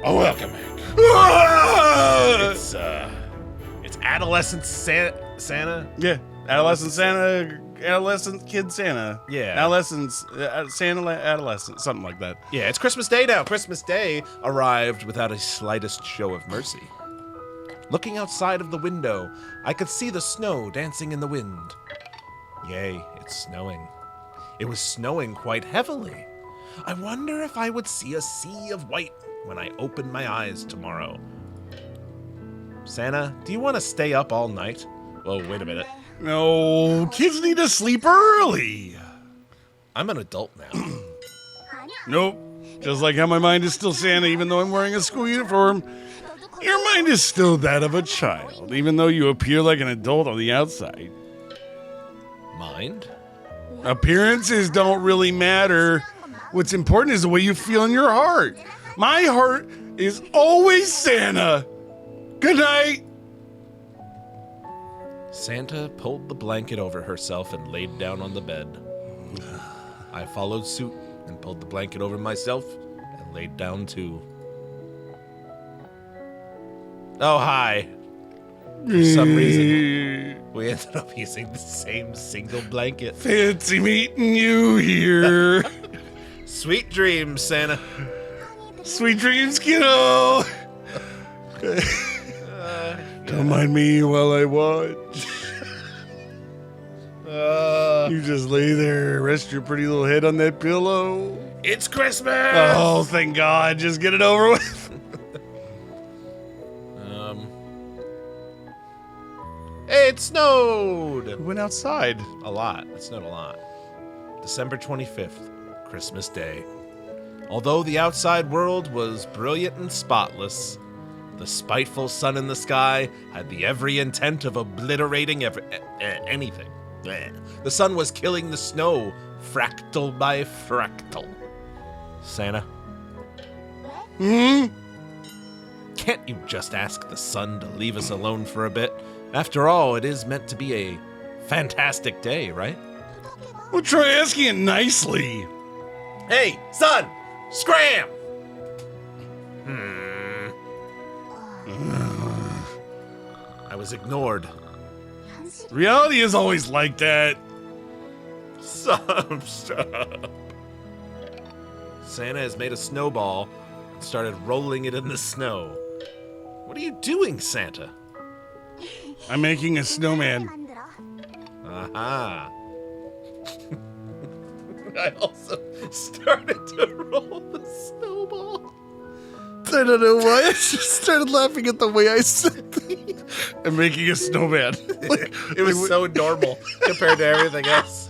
Oh, welcome back. It's Adolescent Santa. Yeah, Adolescent Kid Santa. Yeah. Adolescence, Santa Adolescent, something like that. Yeah, it's Christmas Day now. Christmas Day arrived without a slightest show of mercy. Looking outside of the window, I could see the snow dancing in the wind. Yay, it's snowing. It was snowing quite heavily. I wonder if I would see a sea of white when I open my eyes tomorrow. Santa, do you want to stay up all night? Oh, wait a minute. No, kids need to sleep early. I'm an adult now. Nope. Just like how my mind is still Santa even though I'm wearing a school uniform, your mind is still that of a child, even though you appear like an adult on the outside. Mind? Appearances don't really matter. What's important is the way you feel in your heart. My heart is always Santa. Good night. Santa pulled the blanket over herself and laid down on the bed. I followed suit and pulled the blanket over myself and laid down too. Oh, hi. For some reason, we ended up using the same single blanket. Fancy meeting you here. Sweet dreams, Santa. Sweet dreams, kiddo. Don't mind me while I watch. You just lay there, rest your pretty little head on that pillow. It's Christmas! Oh, thank God. Just get it over with. Hey, it snowed! We went outside. A lot. It snowed a lot. December 25th, Christmas Day. Although the outside world was brilliant and spotless, the spiteful sun in the sky had the every intent of obliterating anything. Bleh. The sun was killing the snow, fractal by fractal. Santa? Can't you just ask the sun to leave us alone for a bit? After all, it is meant to be a fantastic day, right? Well, try asking it nicely. Hey, sun! Scram! I was ignored. Reality is always like that. Stop. Santa has made a snowball and started rolling it in the snow. What are you doing, Santa? I'm making a snowman. Aha. I also started to roll the snowball. I don't know why. I just started laughing at the way I said that. I'm making a snowman. It was so normal compared to everything else.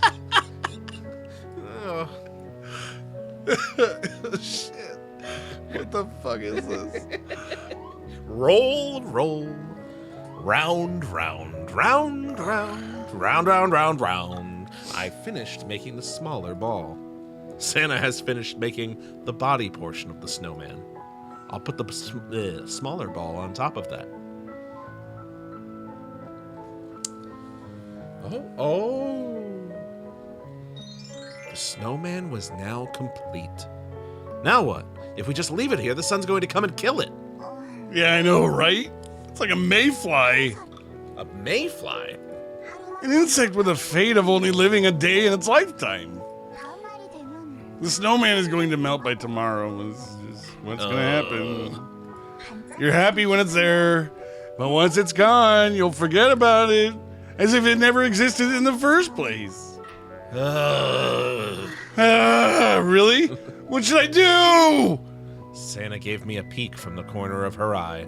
Oh. Shit. What the fuck is this? Roll, roll. Round, round, round, round, round, round, round, round. I finished making the smaller ball. Santa has finished making the body portion of the snowman. I'll put the smaller ball on top of that. Oh. The snowman was now complete. Now what? If we just leave it here, the sun's going to come and kill it. Yeah, I know, right? It's like a mayfly. A mayfly? An insect with a fate of only living a day in its lifetime. The snowman is going to melt by tomorrow. It's just what's going to happen. You're happy when it's there, but once it's gone, you'll forget about it as if it never existed in the first place. Really? What should I do? Santa gave me a peek from the corner of her eye.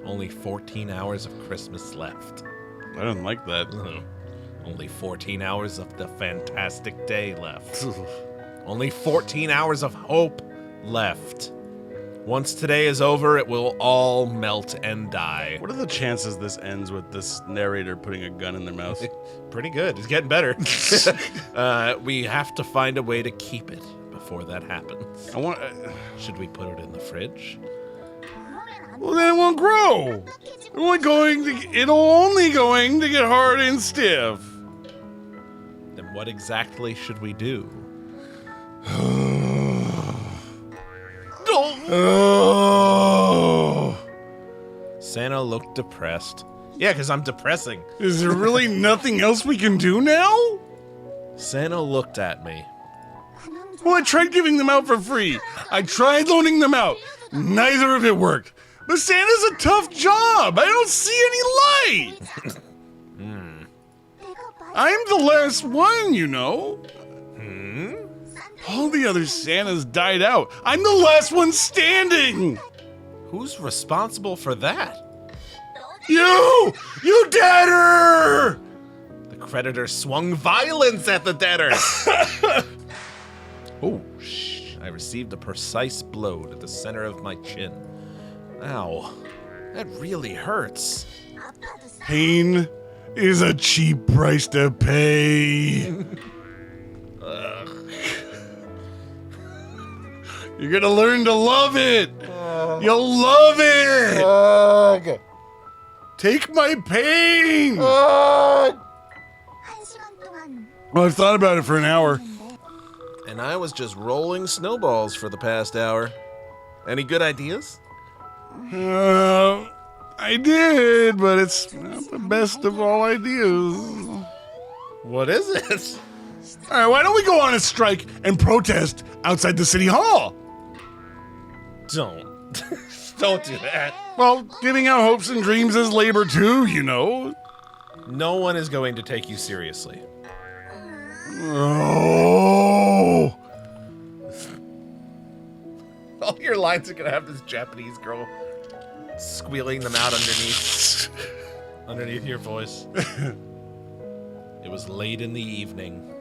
Only 14 hours of Christmas left. I don't like that. Only 14 hours of the fantastic day left. Only 14 hours of hope left. Once today is over, it will all melt and die. What are the chances this ends with this narrator putting a gun in their mouth? Pretty good. It's getting better. We have to find a way to keep it before that happens. Should we put it in the fridge? Well, then it won't grow. It'll only going to get hard and stiff. Then what exactly should we do? Oh. Santa looked depressed. Yeah, because I'm depressing. Is there really nothing else we can do now? Santa looked at me. Well, I tried giving them out for free. I tried loaning them out. Neither of it worked. But Santa's a tough job. I don't see any light. I'm the last one, you know. All the other Santas died out. I'm the last one standing. Who's responsible for that? You debtor! The creditor swung violence at the debtor. Oh, shh. I received a precise blow to the center of my chin. Ow. That really hurts. Pain is a cheap price to pay. You're gonna learn to love it. You'll love it. Take my pain. Well, I've thought about it for an hour. And I was just rolling snowballs for the past hour. Any good ideas? I did, but it's not the best of all ideas. What is it? All right, why don't we go on a strike and protest outside the city hall? Don't. Don't do that. Well, giving out hopes and dreams is labor too, you know. No one is going to take you seriously. Oh. All your lines are going to have this Japanese girl squealing them out underneath your voice. It was late in the evening.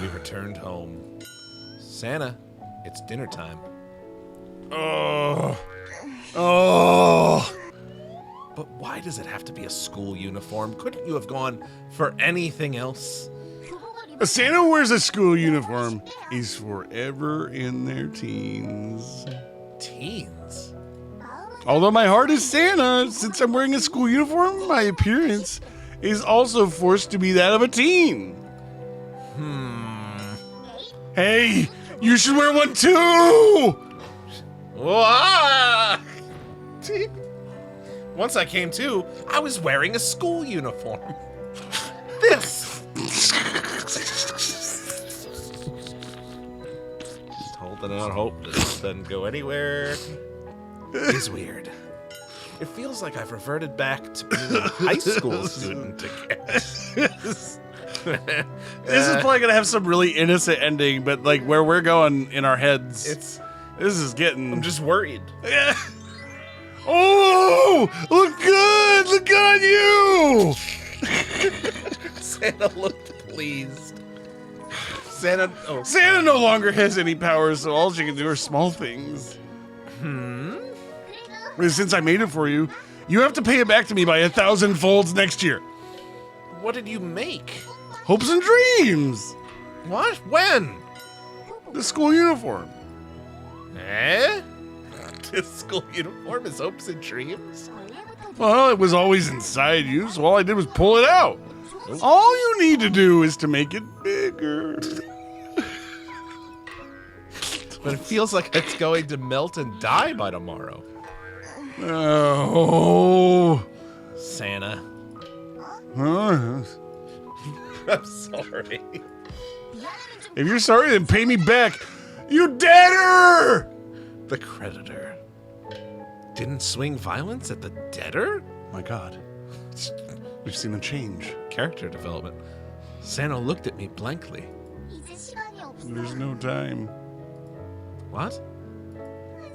We returned home. Santa, it's dinner time. Oh. But why does it have to be a school uniform? Couldn't you have gone for anything else? A Santa who wears a school uniform is forever in their teens. Teens? Although my heart is Santa, since I'm wearing a school uniform, my appearance is also forced to be that of a teen. Hey, you should wear one too! Wah! Once I came to, I was wearing a school uniform. This! Just holding out hope that this doesn't go anywhere. It's weird. It feels like I've reverted back to being a high school student again. This is probably gonna have some really innocent ending, but like where we're going in our heads, this is getting. I'm just worried. Yeah. Oh, look good! Look good on you! Santa looked pleased. Santa no longer has any powers, so all she can do are small things. Since I made it for you, you have to pay it back to me by 1,000 folds next year. What did you make? Hopes and dreams. What? When? The school uniform. This school uniform is hopes and dreams? Well, it was always inside you, so all I did was pull it out. All you need to do is to make it bigger. But it feels like it's going to melt and die by tomorrow. Oh. Santa. Huh? I'm sorry. If you're sorry, then pay me back. You debtor! The creditor didn't swing violence at the debtor? My God. We've seen a change. Character development. Santa looked at me blankly. There's no time. What?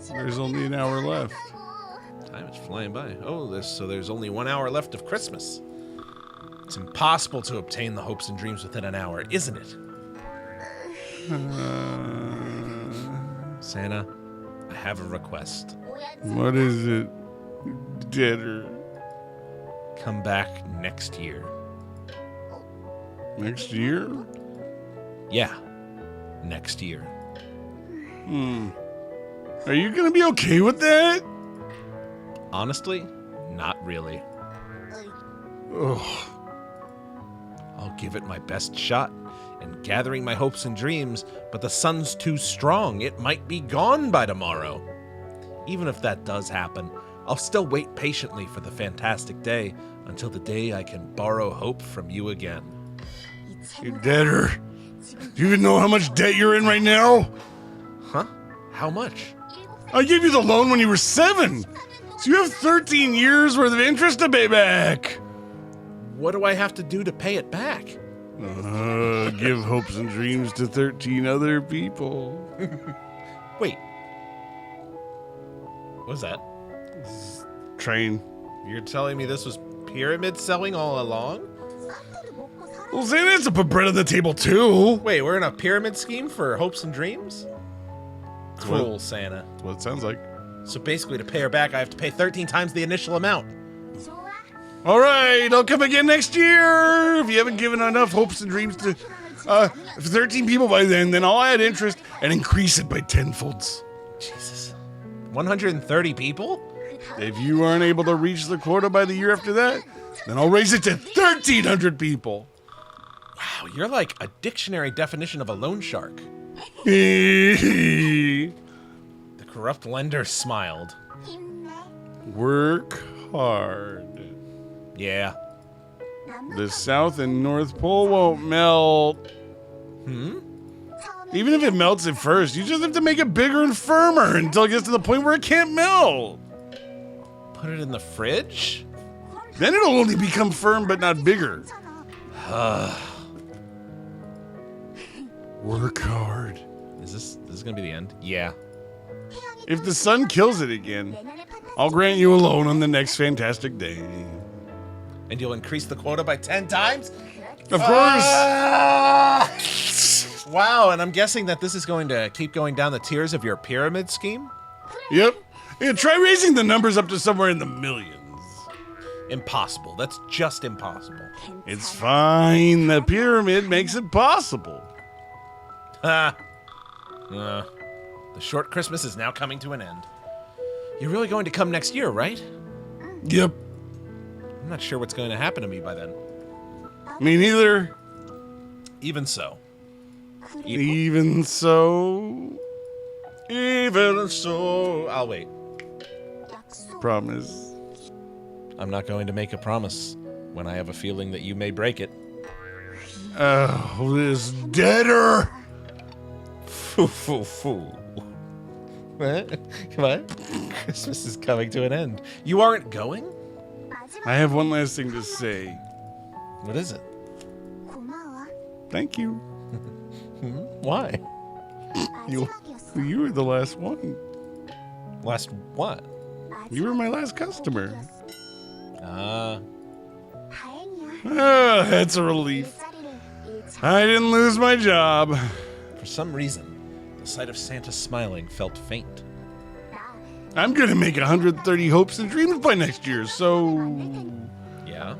There's only an hour left. Time is flying by. Oh, there's only 1 hour left of Christmas. It's impossible to obtain the hopes and dreams within an hour, isn't it? Santa, I have a request. What is it, debtor? Come back next year. Next year? Yeah, next year. Are you gonna be okay with that? Honestly, not really. Ugh. I'll give it my best shot in gathering my hopes and dreams, but the sun's too strong. It might be gone by tomorrow. Even if that does happen, I'll still wait patiently for the fantastic day until the day I can borrow hope from you again. You debtor. Do you even know how much debt you're in right now? Huh? How much? I gave you the loan when you were 7. So you have 13 years worth of interest to pay back. What do I have to do to pay it back? Give hopes and dreams to 13 other people. Wait. What was that? Train. You're telling me this was pyramid selling all along? Well, Santa has to put bread on the table, too. Wait, we're in a pyramid scheme for hopes and dreams? Cruel Santa. That's what it sounds like. So basically, to pay her back, I have to pay 13 times the initial amount. All right, I'll come again next year. If you haven't given enough hopes and dreams to 13 people by then I'll add interest and increase it by tenfolds. Jesus. 130 people? If you aren't able to reach the quota by the year after that, then I'll raise it to 1,300 people. Wow, you're like a dictionary definition of a loan shark. The corrupt lender smiled. Work hard. Yeah. The South and North Pole won't melt. Even if it melts at first, you just have to make it bigger and firmer until it gets to the point where it can't melt. Put it in the fridge? Then it'll only become firm but not bigger. Work hard. Is this gonna be the end? Yeah. If the sun kills it again, I'll grant you a loan on the next fantastic day. And you'll increase the quota by 10 times? Of course. Wow, and I'm guessing that this is going to keep going down the tiers of your pyramid scheme? Yep. Yeah, try raising the numbers up to somewhere in the millions. Impossible. That's just impossible. It's fine. The pyramid makes it possible. The short Christmas is now coming to an end. You're really going to come next year, right? Yep. I'm not sure what's going to happen to me by then. Me neither. Even so. Even so. Even so. I'll wait. Promise. I'm not going to make a promise when I have a feeling that you may break it. Oh, this debtor. Foo. What? Come on. Christmas is coming to an end. You aren't going? I have one last thing to say. What is it? Thank you. Why? You were the last one. Last what? You were my last customer. That's a relief. I didn't lose my job. For some reason, the sight of Santa smiling felt faint. I'm gonna make 130 hopes and dreams by next year, so Yeah?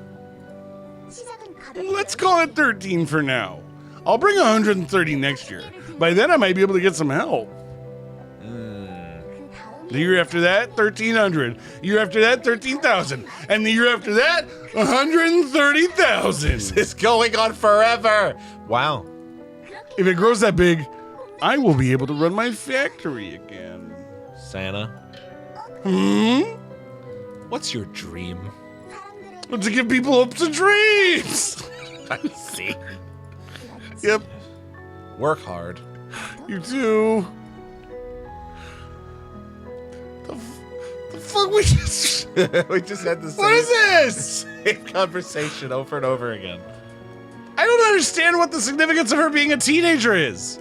let's call it 13 for now. I'll bring 130 next year. By then I might be able to get some help. The year after that, 1,300. The year after that, 13,000. And the year after that, 130,000. It's going on forever! Wow. If it grows that big, I will be able to run my factory again. Santa, what's your dream? But to give people hopes and dreams. I see. Yep, Work hard. you too. The fuck we just... We just had the same, What is this? same conversation over and over again. I don't understand what the significance of her being a teenager is.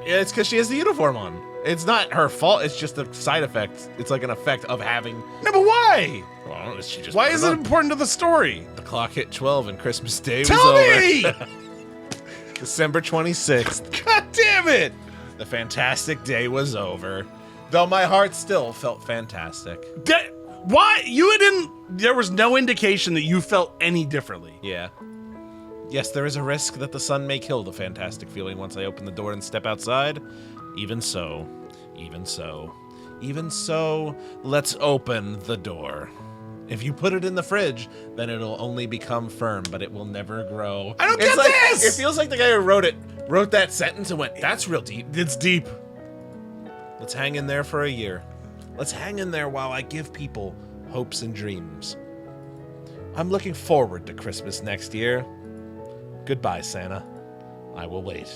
It's because she has the uniform on. It's not her fault. It's just a side effect. It's like an effect of having. No, but why? Well, she just Why put is it it on. important to the story? The clock hit 12 and Christmas Day was Tell over. me! December 26th. God damn it! The fantastic day was over. Though my heart still felt fantastic. Why? You didn't... There was no indication that you felt any differently. Yeah. Yes, there is a risk that the sun may kill the fantastic feeling once I open the door and step outside. Even so, let's open the door. If you put it in the fridge, then it'll only become firm, but it will never grow. I don't get this! It feels like the guy who wrote that sentence and went, that's real deep. It's deep. Let's hang in there for a year. Let's hang in there while I give people hopes and dreams. I'm looking forward to Christmas next year. Goodbye, Santa. I will wait.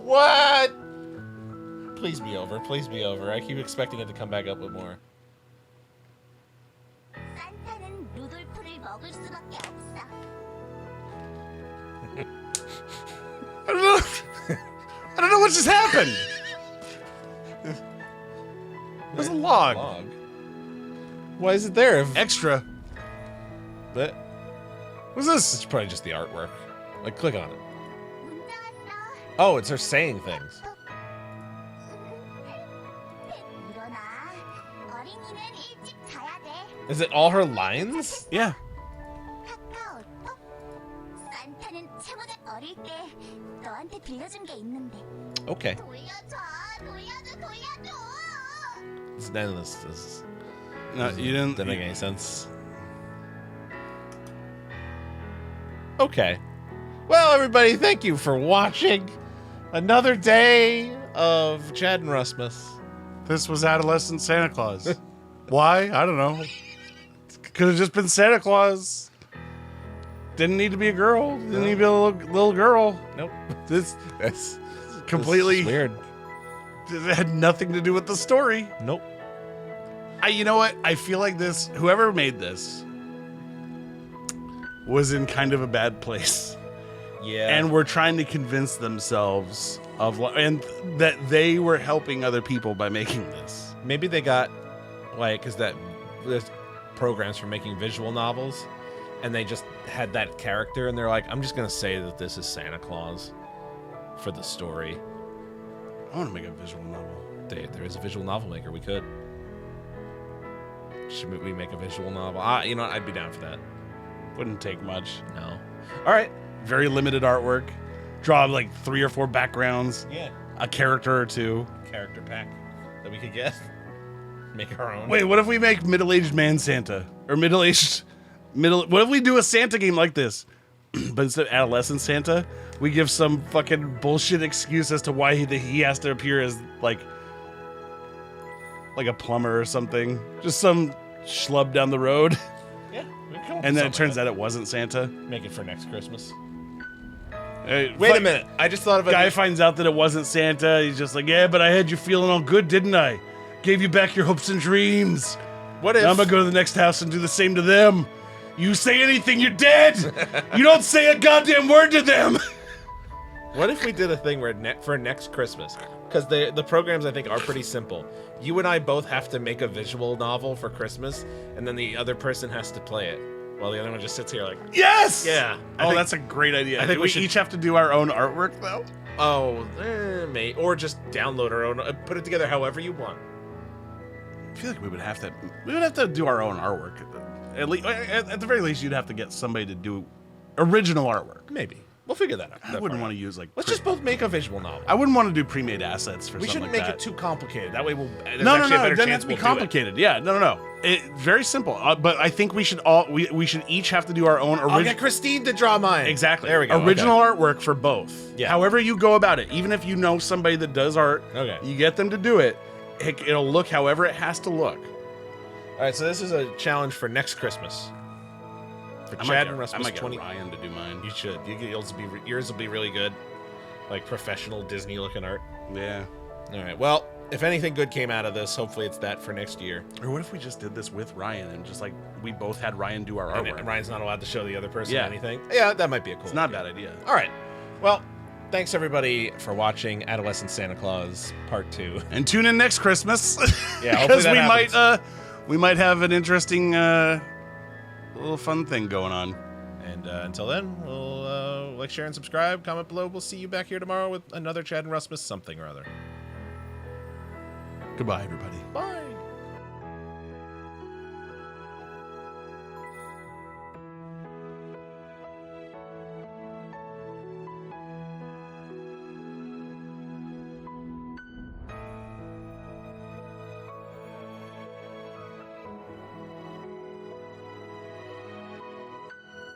What? Please be over. Please be over. I keep expecting it to come back up with more. 산타는 루돌프를 먹을 수밖에 없어. I don't know what just happened. There's a log. Why is it there? Extra. But What's this? it's probably just the artwork. Like, click on it. 문자 왔어. Oh, it's her saying things. 일어나. 어린이는 일찍 자야 돼. Is it all her lines? Yeah. 카카오톡. 산타는 채무대 어릴 때 너한테 빌려준 게 있는데. Okay. 돌려줘. None of this No, you didn't. doesn't make any sense. Okay. Well, everybody, thank you for watching another day of Chad and Rusmus. This was Adolescent Santa Claus. Why? I don't know. Could have just been Santa Claus. Didn't need to be a girl. Didn't need to be a little girl. Nope. That's completely This is weird. It had nothing to do with the story. Nope. You know what? I feel like this, whoever made this, was in kind of a bad place. Yeah. And were trying to convince themselves of, and that they were helping other people by making this. Maybe they got, like, because there's programs for making visual novels, and they just had that character, and they're like, I'm just going to say that this is Santa Claus for the story. I want to make a visual novel. There is a visual novel maker. We could. Should we make a visual novel? You know what? I'd be down for that. Wouldn't take much. No. All right. Very limited artwork. Draw like 3 or 4 backgrounds. Yeah. A character or 2. Character pack that we could get. Make our own. Wait, what if we make middle-aged man Santa? Or what if we do a Santa game like this? But instead of adolescent Santa, we give some fucking bullshit excuse as to why he has to appear as like a plumber or something. Just some schlub down the road. Yeah. And then it turns out it wasn't Santa. Make it for next Christmas. Wait a minute. I just thought of it. Guy finds out that it wasn't Santa. He's just like, yeah, but I had you feeling all good, didn't I? Gave you back your hopes and dreams. What if Now I'm gonna go to the next house and do the same to them. You say anything, you're dead. You don't say a goddamn word to them. What if we did a thing where for next Christmas? Because the programs, I think, are pretty simple. You and I both have to make a visual novel for Christmas, and then the other person has to play it, while the other one just sits here like, Yes. yeah. That's a great idea. I think Do we should each have to do our own artwork though. Oh, mate. Or just download our own, put it together however you want. I feel like we would have to do our own artwork. At the very least, you'd have to get somebody to do original artwork. Maybe. We'll figure that out. I wouldn't want to use like. Let's just both make a visual novel. I wouldn't want to do pre-made assets for We something shouldn't like make that. it too complicated. That way we'll. No. It doesn't have to be complicated. Yeah, no. Very simple. But I think we should we should each have to do our own original. I'll get Christine to draw mine. Exactly. There we go. Original okay. artwork for both. Yeah. However you go about it, even if you know somebody that does art, Okay. you get them to do it. It'll look however it has to look. All right, so this is a challenge for next Christmas. For Chad and Rusmus I might 20. get Ryan to do mine. You should. Yours will be really good, like professional Disney-looking art. Yeah. All right. Well, if anything good came out of this, hopefully it's that for next year. Or what if we just did this with Ryan and just like we both had Ryan do our And artwork? Ryan's not allowed to show the other person Yeah. anything. Yeah, that might be a cool. It's not a idea. bad idea. All right. Well, thanks everybody for watching Adolescent Santa Claus Part 2. And tune in next Christmas. Yeah, hopefully because that we might have an interesting little fun thing going on. And until then, we'll like, share, and subscribe. Comment below. We'll see you back here tomorrow with another Chad and Rusmus something or other. Goodbye, everybody. Bye.